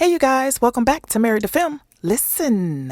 Hey you guys, welcome back to Married to Film. Listen.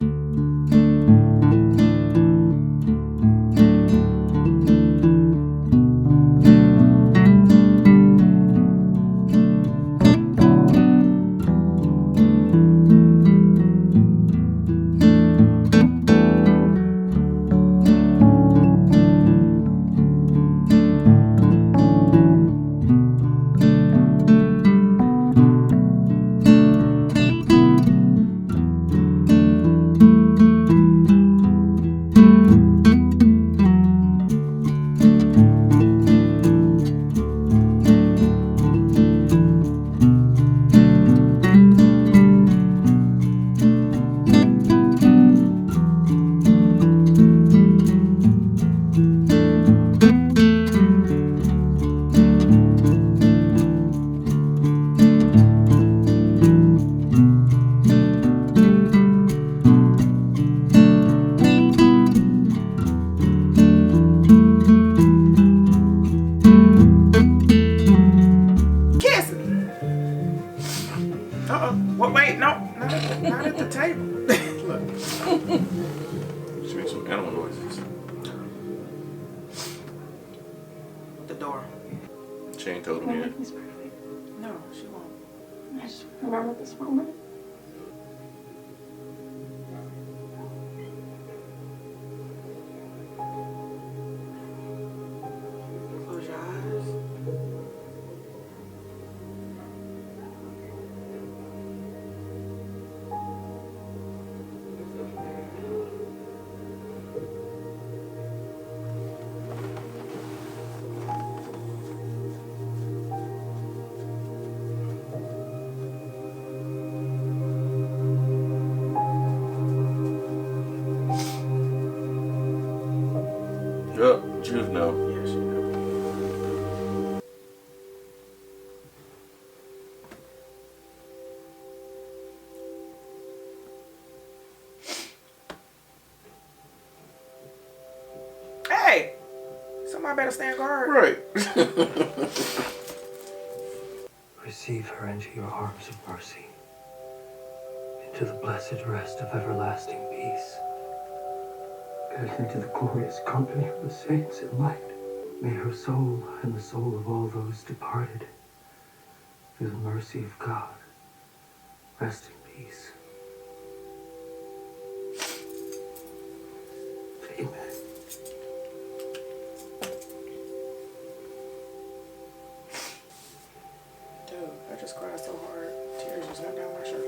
Wait, no, not at the table. Look. She makes some animal noises. The door. She ain't told him yet. No, she won't. I just remember this moment. Close your eyes. Yup, Juve know. Yeah, she knows. Hey! Somebody better stand guard. Right. Receive her into your arms of mercy, into the blessed rest of everlasting peace. Get into the glorious company of the saints in light. May her soul and the soul of all those departed, through the mercy of God, rest in peace. Amen. Dude, I just cried so hard. Tears just went down my shirt.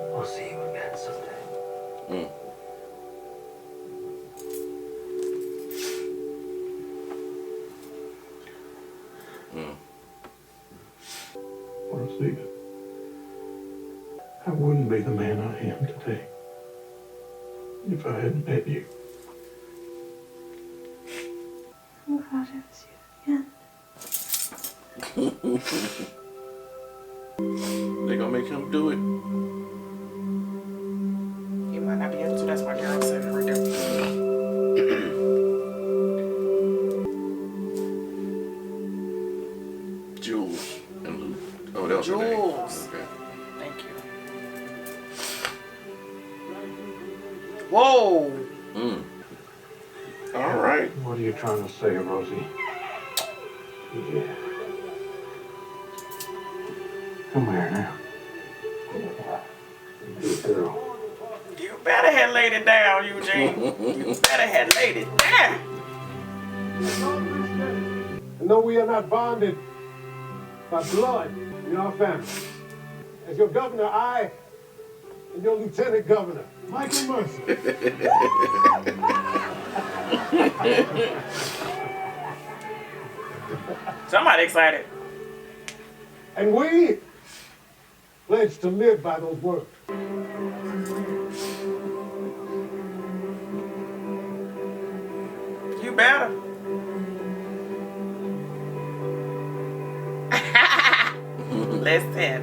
We'll see you again someday. Rosita, I wouldn't be the man I am today if I hadn't met you. I'm glad it was you again. They gonna make him do it. You might not be able to. That's my girl sitting right there. Jules and Luke. Oh, that was her name. Jules. Okay. Thank you. Whoa! All right. What are you trying to say, Rosie? Yeah. Come here now. Good girl. You better have laid it down, Eugene. You better have laid it down. And though we are not bonded by blood, we are family. As your governor, I and your lieutenant governor, Michael Mercer. Somebody excited. And we pledge to live by those words. You better. Listen.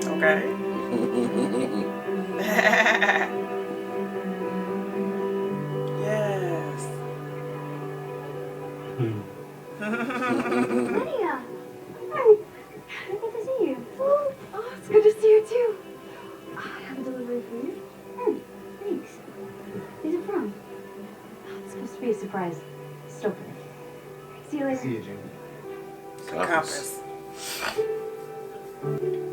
Okay. Yes. Lydia! Hi. Good to see you. Oh, it's good to see you too. I have a delivery for you. Oh, thanks. Where's it from? It's supposed to be a surprise. Just open it. See you later. See you, Jane. Compass.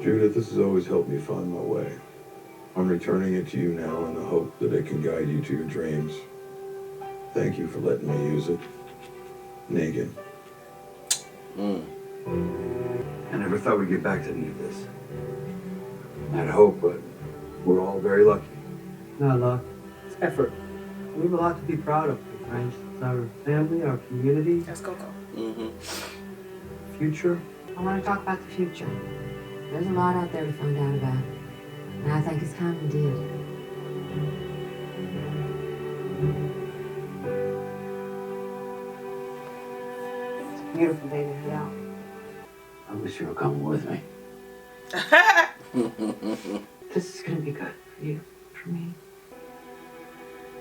Judith, this has always helped me find my way. I'm returning it to you now in the hope that it can guide you to your dreams. Thank you for letting me use it. Negan. I never thought we'd get back to any of this. I'd hope, but we're all very lucky. Not luck. It's effort. We have a lot to be proud of, my friends. It's our family, our community, Let's go. future. I want to talk about the future. There's a lot out there to find out about. And I think it's time we did. It's a beautiful day to head out. I wish you were coming with me. This is gonna be good for you, for me.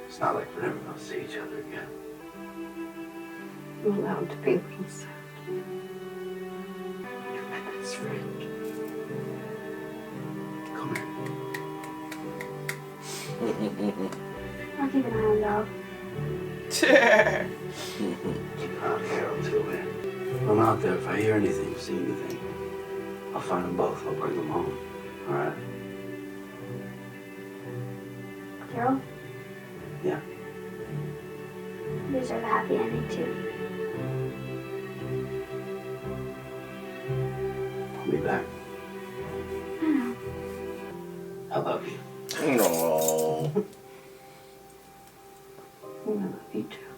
It's not like we're never gonna see each other again. I'm allowed to be a little sad. You're my best friend. Come here. I'll keep an eye on Dog. Keep an eye on Carol too, man. I'm out there. If I hear anything, see anything, I'll find them both. I'll bring them home. All right? Carol, Yeah. you deserve a happy ending too. I'll be back. I know. I love you. No. I love you too.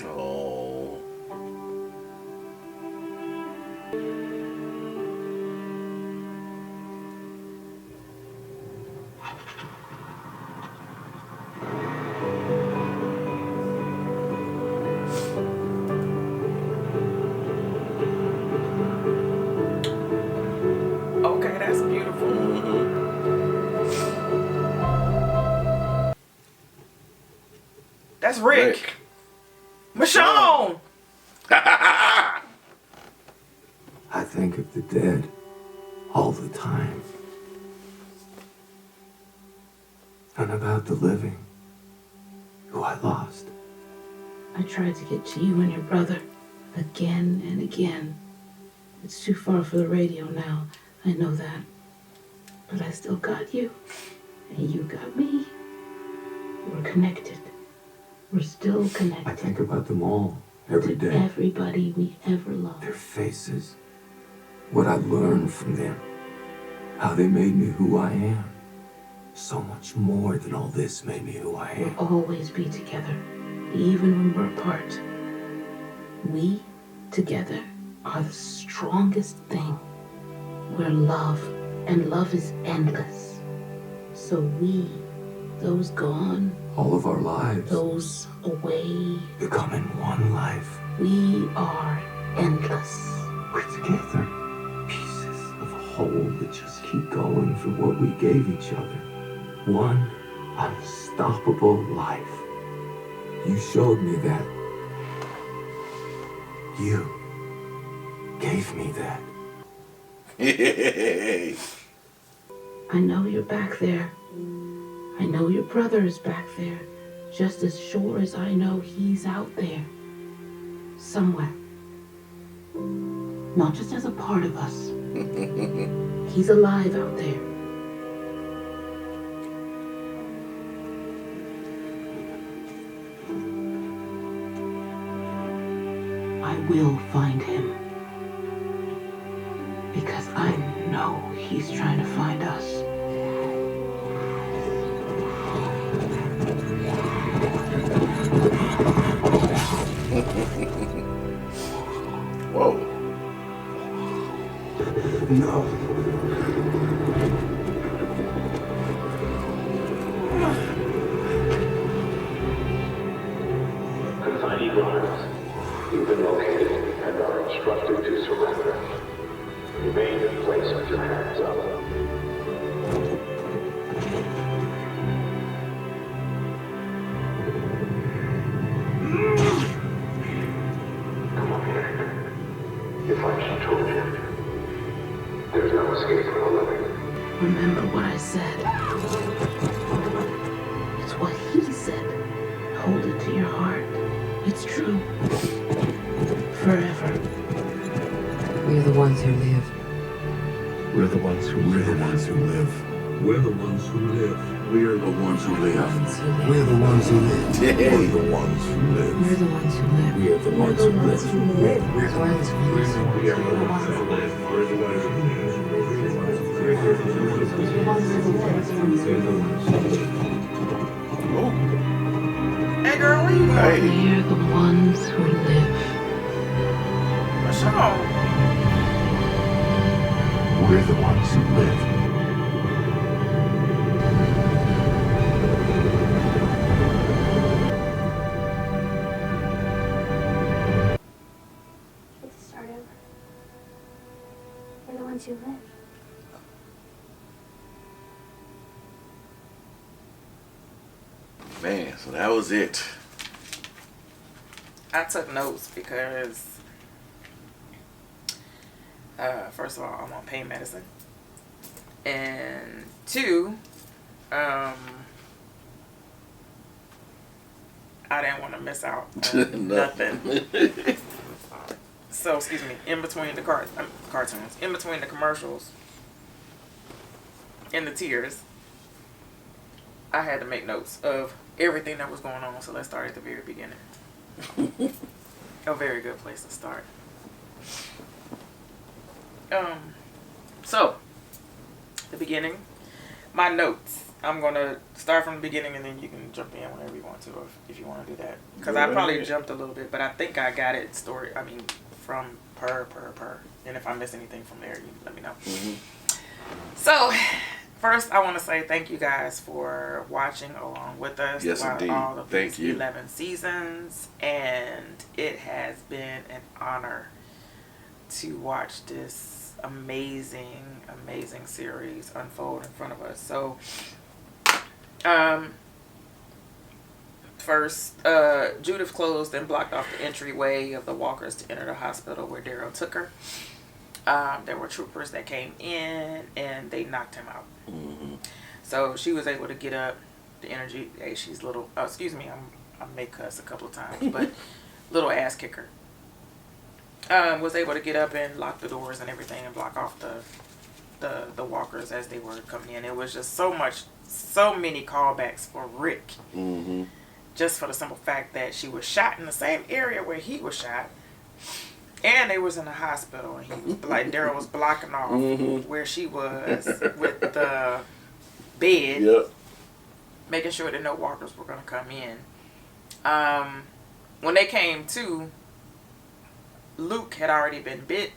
Oh. Okay, that's beautiful. That's Rick. Michonne. I think of the dead all the time. And about the living, who I lost. I tried to get to you and your brother again and again. It's too far for the radio now, I know that. But I still got you, and you got me. We're connected. We're still connected. I think about them all every to day. everybody we ever loved. Their faces, what I learned from them, how they made me who I am. So much more than all this made me who I am. We'll always be together, even when we're apart. We, together, are the strongest thing. We're love, and love is endless. So we, those gone, All of our lives those away, become in one life. we are endless. We're together, pieces of a whole that just keep going for what we gave each other. One unstoppable life. You showed me that. You gave me that. I know you're back there. I know your brother is back there, just as sure as I know he's out there. Somewhere. Not just as a part of us. He's alive out there. I will find him. Because I know he's trying to find us. Whoa. No. Confined guards, you've been located and are instructed to surrender. Remain in place with your hands up. If I keep told you, there's no escape for the living. Remember what I said. It's what he said. Hold it to your heart. It's true. Forever. We're the ones who live. We're the ones who live. We're the ones who live. We're the ones who live. We're the ones who live. We're the ones who live. We're the ones who live. We're the ones who live. We're the ones who live. We're the ones who live. We are the ones who live. We're the ones who live. Hey girl, where you going? We're the ones who live. What's wrong? We're the ones who live. Let's start over. We're the ones who live. Man, so that was it. I took notes because, first of all, I'm on pain medicine. And 2, I didn't want to miss out on nothing. So, excuse me, in between the cartoons, in between the commercials and the tears, I had to make notes of everything that was going on. So let's start at the very beginning. A very good place to start. So the beginning, my notes. I'm gonna start from the beginning, and then you can jump in whenever you want to, if you want to do that. Because I probably jumped a little bit, but I think I got it from per. And if I miss anything from there, you let me know. So, first, I want to say thank you guys for watching along with us throughout all of these 11 seasons. And it has been an honor to watch this amazing, amazing series unfold in front of us. So, first, Judith closed and blocked off the entryway of the walkers to enter the hospital where Daryl took her. There were troopers that came in and they knocked him out. So she was able to get up. The energy, hey, she's little. Excuse me, I may cuss a couple of times, but little ass kicker. Was able to get up and lock the doors and everything and block off the walkers as they were coming in. It was just so many callbacks for Rick. Just for the simple fact that she was shot in the same area where he was shot. And they was in the hospital, and he was like, Daryl was blocking off where she was with the bed, making sure that no walkers were going to come in. When they came to, Luke had already been bit.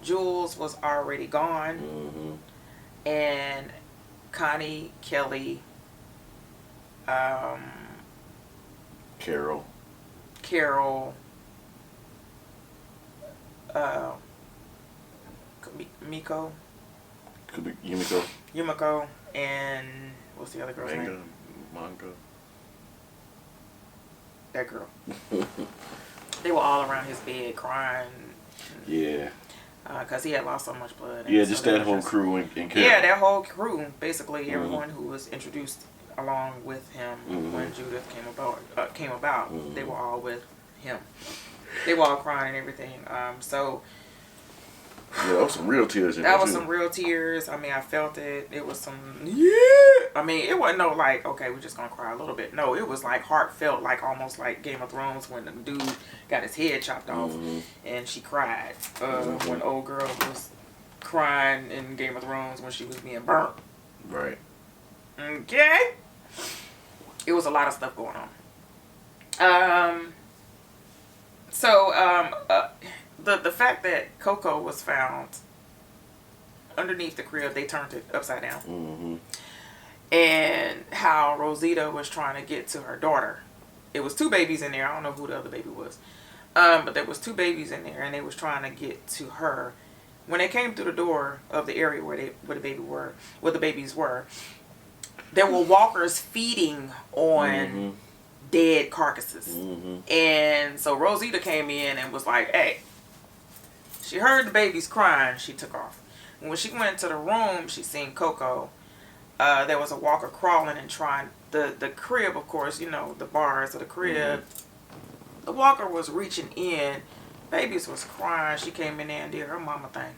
Jules was already gone. And Connie, Kelly, Carol, Miko, Yumiko, and what's the other girl's name? Manga. That girl. They were all around his bed crying. Yeah. Because he had lost so much blood. Yeah, just that whole crew and Carol. Yeah, that whole crew. Basically, everyone who was introduced along with him when Judith came about. They were all with him. They were all crying and everything. So yeah, that was some real tears. That was some real tears. I mean, I felt it. It was some I mean, it wasn't no like, okay, we're just gonna cry a little bit. No, it was like heartfelt, like almost like Game of Thrones when the dude got his head chopped off and she cried. When old girl was crying in Game of Thrones when she was being burnt. Right. Okay. It was a lot of stuff going on. The fact that Coco was found underneath the crib, they turned it upside down. And how Rosita was trying to get to her daughter. It was 2 babies in there. I don't know who the other baby was. But there was 2 babies in there and they was trying to get to her. When they came through the door of the area where the babies were, there were walkers feeding on dead carcasses. And so Rosita came in and was like, hey, She heard the babies crying. She took off. When she went into the room, she seen Coco. There was a walker crawling and trying the crib, of course, you know, the bars of the crib. The walker was reaching in. Babies was crying. She came in there and did her mama thing.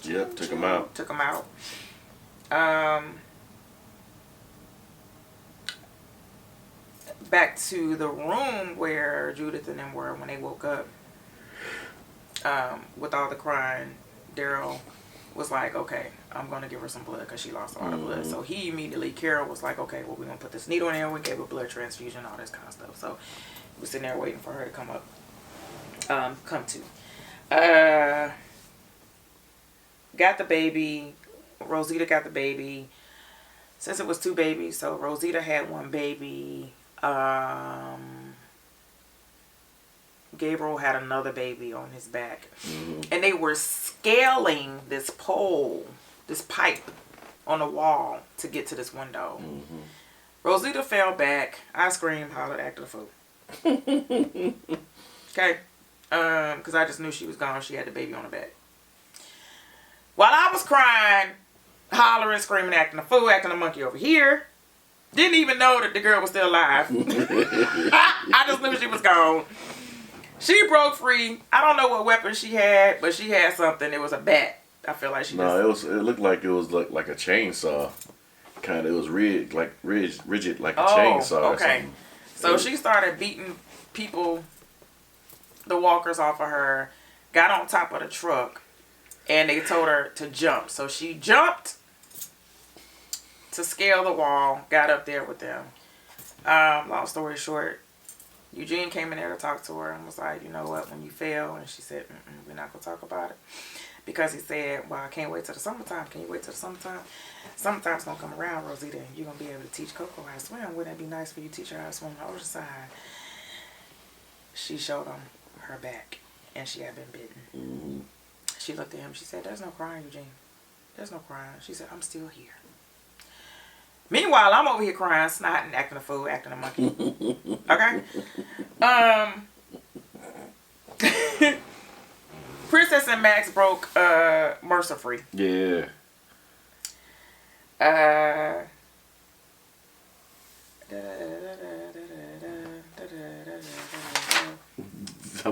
Yep, took him out. Took him out. Back to the room where Judith and them were when they woke up. With all the crying, Daryl was like, okay, I'm going to give her some blood because she lost a lot of blood. So he immediately, Carol was like, okay, well, we're going to put this needle in there. We gave her blood transfusion, all this kind of stuff. So he was sitting there waiting for her to come to. Got the baby. Rosita got the baby. Since it was 2 babies, so Rosita had 1 baby. Gabriel had another baby on his back. And they were scaling this pole, this pipe on the wall to get to this window. Rosita fell back. I screamed, hollered, acted a fool. Okay? Because I just knew she was gone. She had the baby on her back. While I was crying, hollering, screaming, acting a fool, acting a monkey over here. Didn't even know that the girl was still alive. I just knew she was gone. She broke free. I don't know what weapon she had, but she had something. It was a bat. I feel like she. No, it looked like it was like a chainsaw. Kind of, it was rigid like a chainsaw. Okay. So she started beating people, the walkers off of her. Got on top of the truck, and they told her to jump. So she jumped to scale the wall. Got up there with them. Long story short, Eugene came in there to talk to her and was like, you know what, when you fail, and she said, we're not going to talk about it. Because he said, well, I can't wait till the summertime. Can you wait till the summertime? Summertime's going to come around, Rosita, and you're going to be able to teach Coco how to swim. Wouldn't it be nice for you to teach her how to swim on the ocean side? She showed him her back, and she had been bitten. She looked at him. She said, there's no crying, Eugene. There's no crying. She said, I'm still here. Meanwhile, I'm over here crying, snotting, acting a fool, acting a monkey. Okay? Princess and Max broke Mercer free. Yeah. How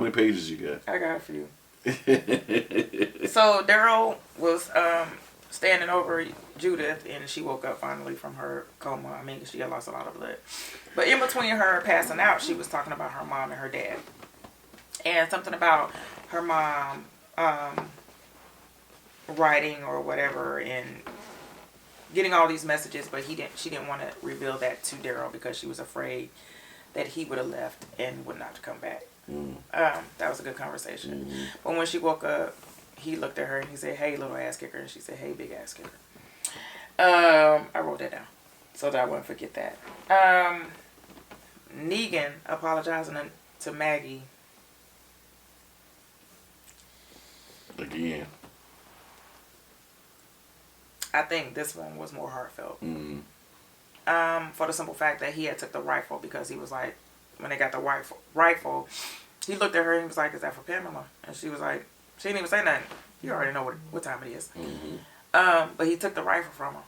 many pages you got? I got a few. So Daryl was standing over Judith, and she woke up finally from her coma. I mean, she had lost a lot of blood. But in between her passing out, she was talking about her mom and her dad. And something about her mom writing or whatever and getting all these messages, but she didn't want to reveal that to Daryl because she was afraid that he would have left and would not come back. That was a good conversation. But when she woke up, he looked at her and he said, hey, little ass kicker. And she said, hey, big ass kicker. I wrote that down so that I wouldn't forget that. Negan apologizing to Maggie. Again. I think this one was more heartfelt. For the simple fact that he had took the rifle because he was like, when they got the rifle, he looked at her and he was like, is that for Pamela? And she was like, she didn't even say nothing. You already know what time it is. But he took the rifle from her.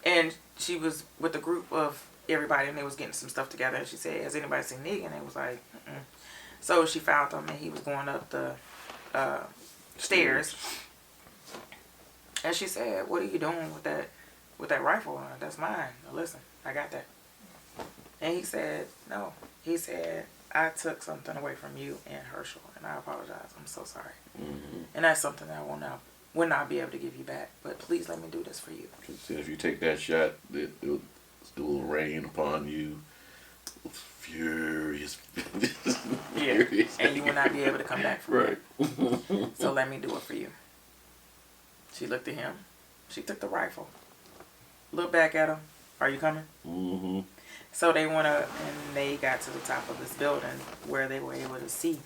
And she was with a group of everybody and they was getting some stuff together. And she said, has anybody seen Negan? And it was like, So she found him and he was going up the stairs. And she said, what are you doing with that rifle? That's mine. Now listen, I got that. And he said, no. He said, I took something away from you and Herschel, and I apologize. I'm so sorry. And that's something that I will not be able to give you back. But please let me do this for you. If you take that shot, it will rain upon you with furious. And you will not be able to come back from it. So let me do it for you. She looked at him. She took the rifle. Looked back at him. Are you coming? So they went up and they got to the top of this building where they were able to see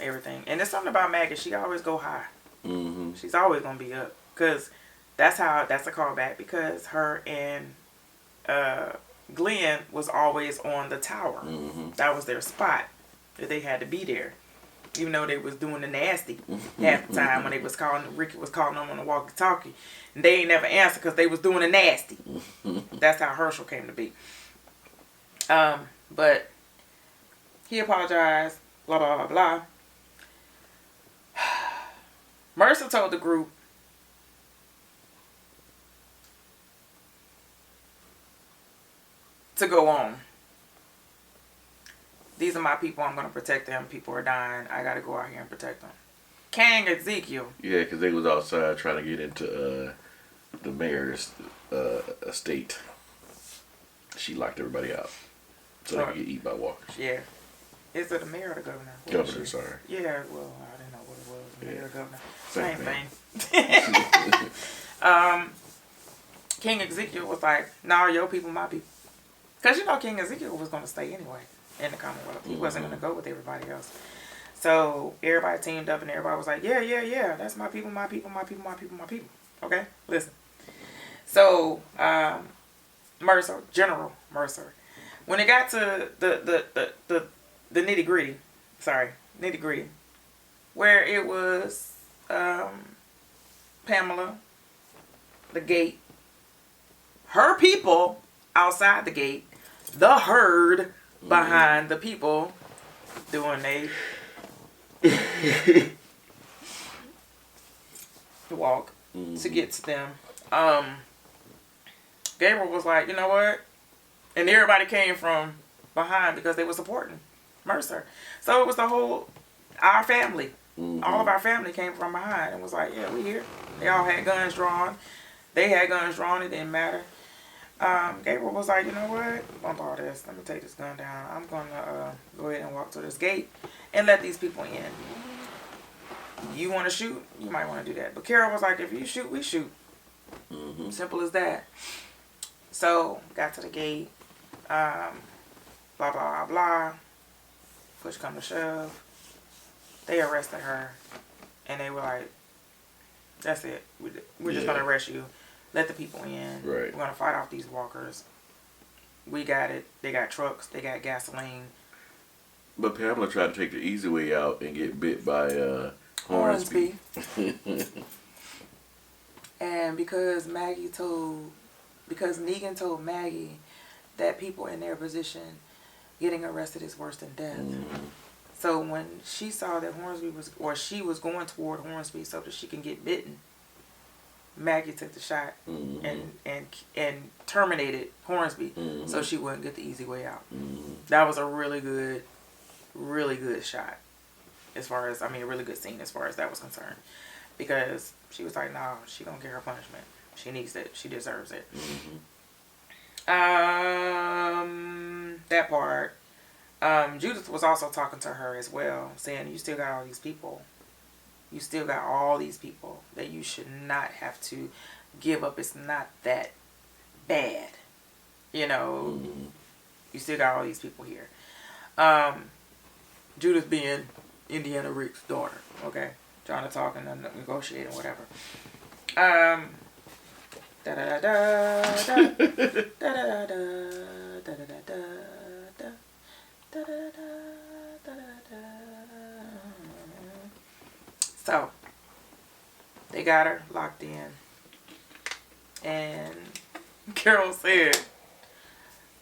everything. And there's something about Maggie. She always go high. She's always going to be up. Because that's a callback. Because her and Glenn was always on the tower. That was their spot. They had to be there. even though they was doing the nasty half the time when they was calling, Ricky was calling them on the walkie-talkie, and they ain't never answered because they was doing the nasty. That's how Herschel came to be. But he apologized, blah, blah, blah, blah. Mercer told the group to go on. These are my people. I'm going to protect them. People are dying. I got to go out here and protect them. King Ezekiel. Yeah, because they was outside trying to get into the mayor's estate. She locked everybody out so they could get eaten by walkers. Yeah. Is it the mayor or the governor? Governor, sorry. Yeah, well, I didn't know what it was. Mayor or governor. Same thing. King Ezekiel was like, "No, your people, my people." Because you know King Ezekiel was going to stay anyway in the Commonwealth. He wasn't going to go with everybody else. So everybody teamed up and everybody was like, yeah. That's my people, my people, my people, my people, my people. Okay? Listen. So, General Mercer, when it got to the nitty gritty, where it was Pamela, the gate, her people outside the gate, the herd behind the people doing the walk to get to them. Gabriel was like, you know what? And everybody came from behind because they were supporting Mercer. So it was our family. All of our family came from behind and was like, yeah, we here. They all had guns drawn. They had guns drawn. It didn't matter. Gabriel was like, you know what? Bump all this. Let me take this gun down. I'm going to go ahead and walk to this gate and let these people in. You want to shoot? You might want to do that. But Carol was like, if you shoot, we shoot. Simple as that. So, got to the gate. Blah, blah, blah, blah. Push come to shove. They arrested her. And they were like, that's it. We're just going to arrest you. Let the people in. Right. We're going to fight off these walkers. We got it. They got trucks. They got gasoline. But Pamela tried to take the easy way out and get bit by Hornsby. And because Negan told Maggie that people in their position getting arrested is worse than death. So when she saw that she was going toward Hornsby so that she can get bitten, Maggie took the shot and terminated Hornsby so she wouldn't get the easy way out. That was a really good shot a really good scene as far as that was concerned. Because she was like, no, she gonna get her punishment. She needs it. She deserves it. That part. Judith was also talking to her as well, saying, you still got all these people. You still got all these people that you should not have to give up. It's not that bad. You know, you still got all these people here. Judith being Indiana Rick's daughter, okay? Trying to talk and negotiate and whatever. So, they got her locked in. And Carol said,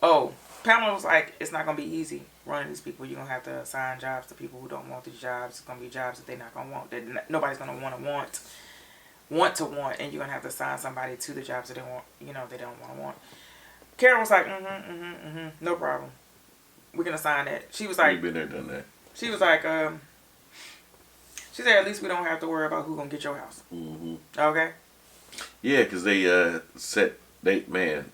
Pamela was like, it's not going to be easy running these people. You're going to have to assign jobs to people who don't want these jobs. It's going to be jobs that they're not going to want. That nobody's going to want, and you're going to have to assign somebody to the jobs that they want, they don't want. Carol was like, no problem. We can assign that. She was like, you've been there, done that. She was like, she said, at least we don't have to worry about who's going to get your house. Okay? Yeah, because they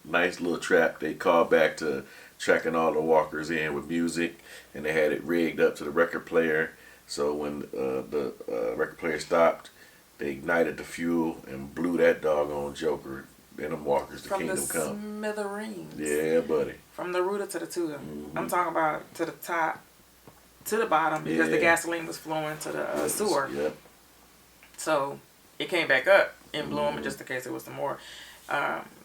nice little trap. They called back to tracking all the walkers in with music, and they had it rigged up to the record player. So when the record player stopped, they ignited the fuel and blew that doggone Joker and them walkers. The Kingdom Come. From the smithereens. Yeah, buddy. From the rooter to the tutor. I'm talking about to the top, to the bottom, because the gasoline was flowing to the sewer. Yep. So it came back up and blew them, just in case there was some more.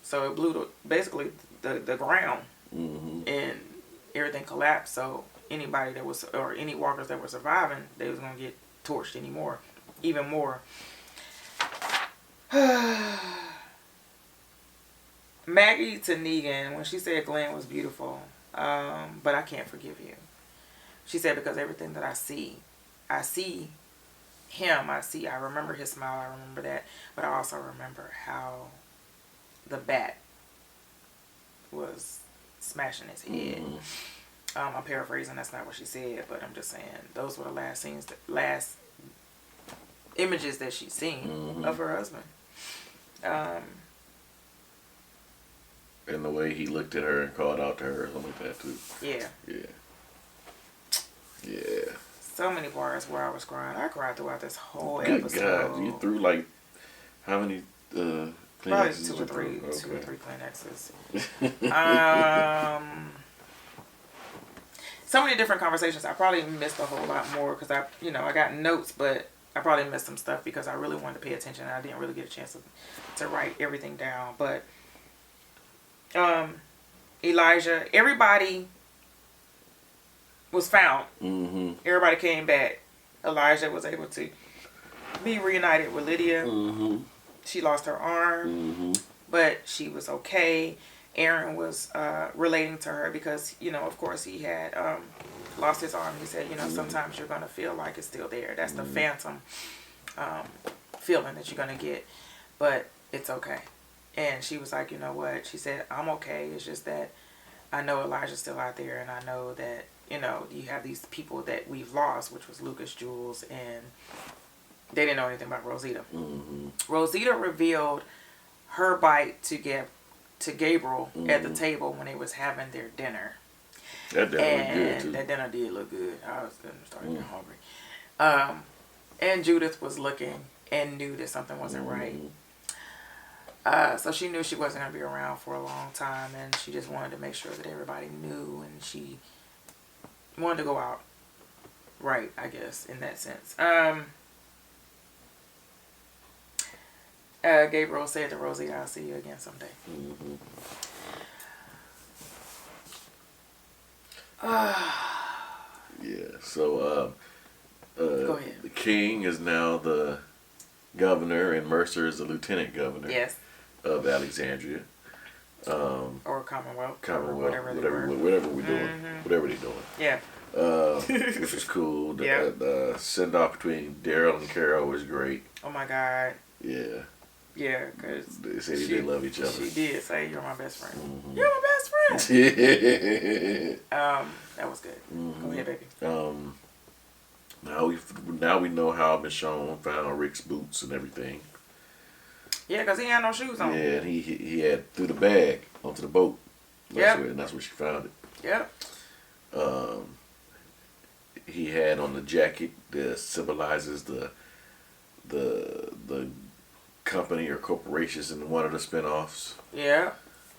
So it blew basically the ground, and everything collapsed. So anybody that was, or any walkers that were surviving, they was gonna get torched anymore, even more. Maggie to Negan, when she said Glenn was beautiful, but I can't forgive you. She said, because everything that I see him, I remember his smile, I remember that, but I also remember how the bat was smashing his head. I'm paraphrasing, that's not what she said, but I'm just saying, those were the last images that she'd seen of her husband. And the way he looked at her and called out to her or something like that too. Yeah. So many bars where I was crying. I cried throughout this whole episode. Good God, you threw like how many probably Kleenexes? two or three Kleenexes. So many different conversations. I probably missed a whole lot more because I got notes, but I probably missed some stuff because I really wanted to pay attention and I didn't really get a chance to write everything down. But Elijah, everybody was found. Everybody came back. Elijah was able to be reunited with Lydia. She lost her arm, but she was okay. Aaron was relating to her because, of course he had lost his arm. He said, sometimes you're going to feel like it's still there. That's the phantom feeling that you're going to get, but it's okay. And she was like, you know what? She said, I'm okay. It's just that I know Elijah's still out there, and I know that, you have these people that we've lost, which was Lucas, Jules, and they didn't know anything about Rosita. Rosita revealed her bite to Gabriel at the table when they was having their dinner. That dinner looked good too. That dinner did look good. I was starting to get hungry. And Judith was looking and knew that something wasn't right. So she knew she wasn't going to be around for a long time, and she just wanted to make sure that everybody knew, and she wanted to go out right, I guess, in that sense. Gabriel said to Rosie, I'll see you again someday. So go ahead. The king is now the governor and Mercer is the lieutenant governor of Alexandria. Or Commonwealth. Whatever we're doing. Whatever they're doing. Yeah. Which is cool. The send off between Daryl and Carol was great. Oh my God. Yeah. Yeah, because they said they love each other. She did say, "You're my best friend." You're my best friend. That was good. Go ahead, baby. Now we know how Michonne found Rick's boots and everything. Yeah, because he had no shoes on. Yeah, and he had threw the bag onto the boat. That's where she found it. Yep. He had on the jacket that symbolizes the company or corporations in one of the spinoffs. Yeah.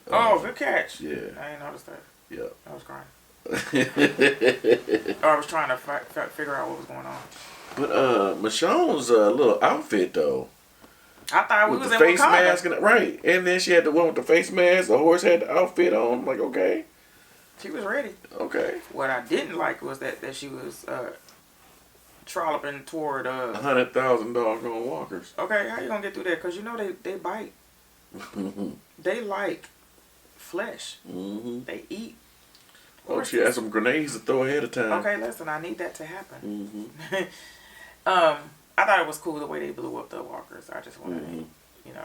Good catch. Yeah. I ain't noticed that. Yeah. I was crying. I was trying to figure out what was going on. But Michonne's little outfit though. I thought we with was the in face Wakanda. mask right, and then she had the one with the face mask. The horse had the outfit on. I'm like, okay. She was ready. Okay. What I didn't like was that she was trolloping toward 100,000 doggone walkers. Okay, how you gonna get through that? Cause they bite. They like flesh. They eat. Oh, she had some grenades to throw ahead of time. Okay, listen, I need that to happen. I thought it was cool the way they blew up the walkers. I just wanted to,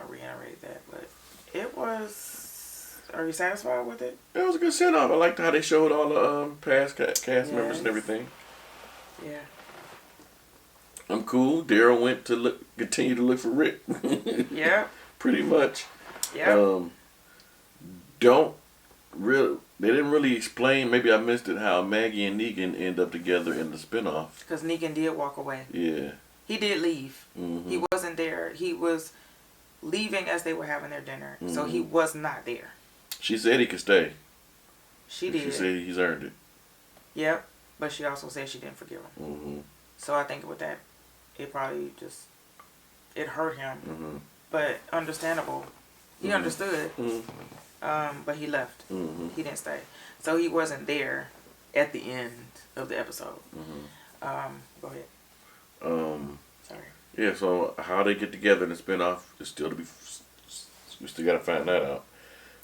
reiterate that. But it was. Are you satisfied with it? It was a good send off. I liked how they showed all the past cast members and everything. Yeah. I'm cool. Daryl went to continue to look for Rick. Yeah. Pretty much. Yeah. They didn't really explain, maybe I missed it, how Maggie and Negan end up together in the spinoff. Because Negan did walk away. Yeah. He did leave. He wasn't there. He was leaving as they were having their dinner. So he was not there. She said he could stay. She did. She said he's earned it. Yep. But she also said she didn't forgive him. So I think with that, it probably it hurt him. But understandable. He understood. But he left. He didn't stay. So he wasn't there at the end of the episode. Go ahead. Sorry. Yeah, so how they get together in the spinoff is still to be. We still gotta find that out.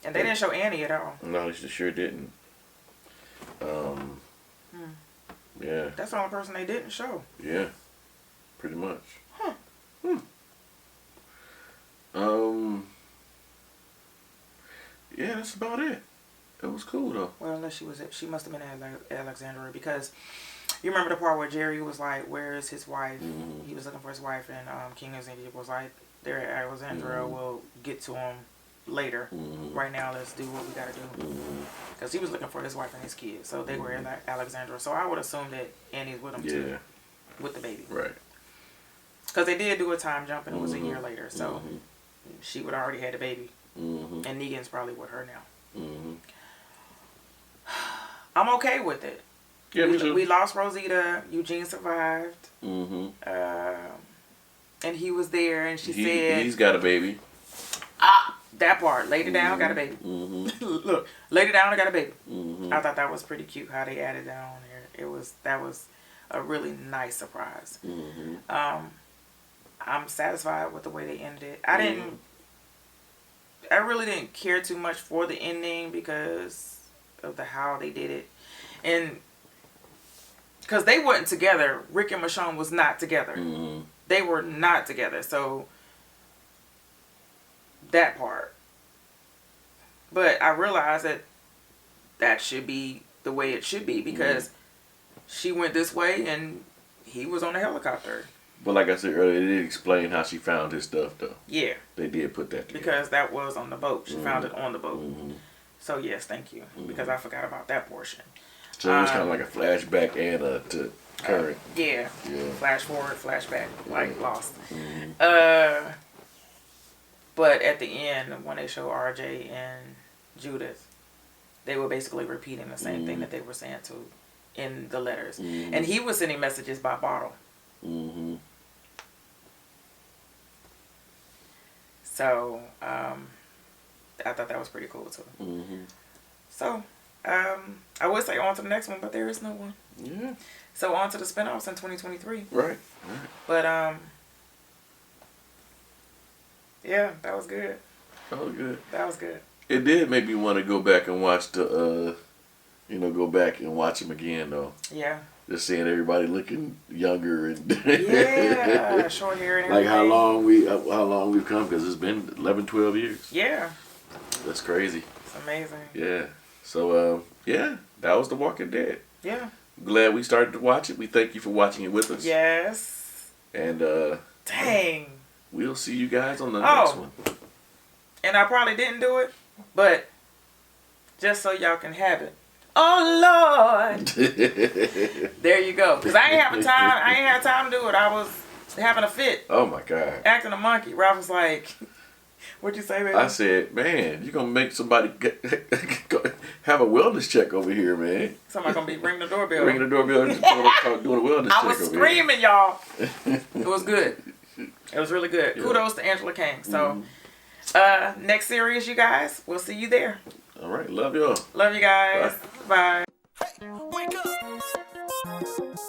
And they didn't show Annie at all. No, they sure didn't. Yeah. That's the only person they didn't show. Yeah, pretty much. Huh. Yeah, that's about it. It was cool though. Well, unless she must have been at Alexandria, because you remember the part where Jerry was like, "Where is his wife?" He was looking for his wife, and King Xavier was like, "They're at Alexandria. We'll get to him later. Right now, let's do what we gotta do." Because he was looking for his wife and his kids, so they were in Alexandria. So I would assume that Annie's with him too, with the baby. Right. Because they did do a time jump, and it was a year later, so she would already had a baby, and Negan's probably with her now. I'm okay with it. Yeah, me too. We lost Rosita. Eugene survived. And he was there, and she said, "He's got a baby." That part. Laid it down, got a baby. Look, laid it down, and got a baby. I thought that was pretty cute how they added that on there. That was a really nice surprise. I'm satisfied with the way they ended it. I really didn't care too much for the ending because of how they did it. And because they weren't together. Rick and Michonne was not together. They were not together. So that part. But I realized that should be the way it should be, because she went this way and he was on a helicopter. But like I said earlier, they did explain how she found his stuff though. Yeah. They did put that together. Because that was on the boat. She found it on the boat. So yes, thank you. Because I forgot about that portion. So it was kind of like a flashback and to current. Yeah. Flash forward, flashback, like Lost. But at the end, when they show RJ and Judith, they were basically repeating the same thing that they were saying in the letters. And he was sending messages by bottle. So, I thought that was pretty cool too. So, I would say on to the next one, but there is no one. Yeah. So on to the spinoffs in 2023. Right. But yeah, that was good. That was good. It did make me want to go back and watch go back and watch them again though. Yeah. Just seeing everybody looking younger and short hair and everything. like how long we've come, because it's been 11, 12 years. Yeah. That's crazy. It's amazing. Yeah. So that was The Walking Dead. Yeah. Glad we started to watch it. We thank you for watching it with us. Yes. And dang. We'll see you guys on the next one. And I probably didn't do it, but just so y'all can have it. Oh Lord. There you go. Because I ain't had time to do it. I was having a fit. Oh my God. Acting a monkey. Ralph was like, what'd you say, baby? I said, man, you're going to make somebody have a wellness check over here, man. Somebody going to be ringing the doorbell. Ringing the doorbell and just doing a wellness check I was screaming, y'all. It was good. It was really good. Yeah. Kudos to Angela King. So, next series, you guys. We'll see you there. All right. Love y'all. Love you guys. Bye. Hey, wake up.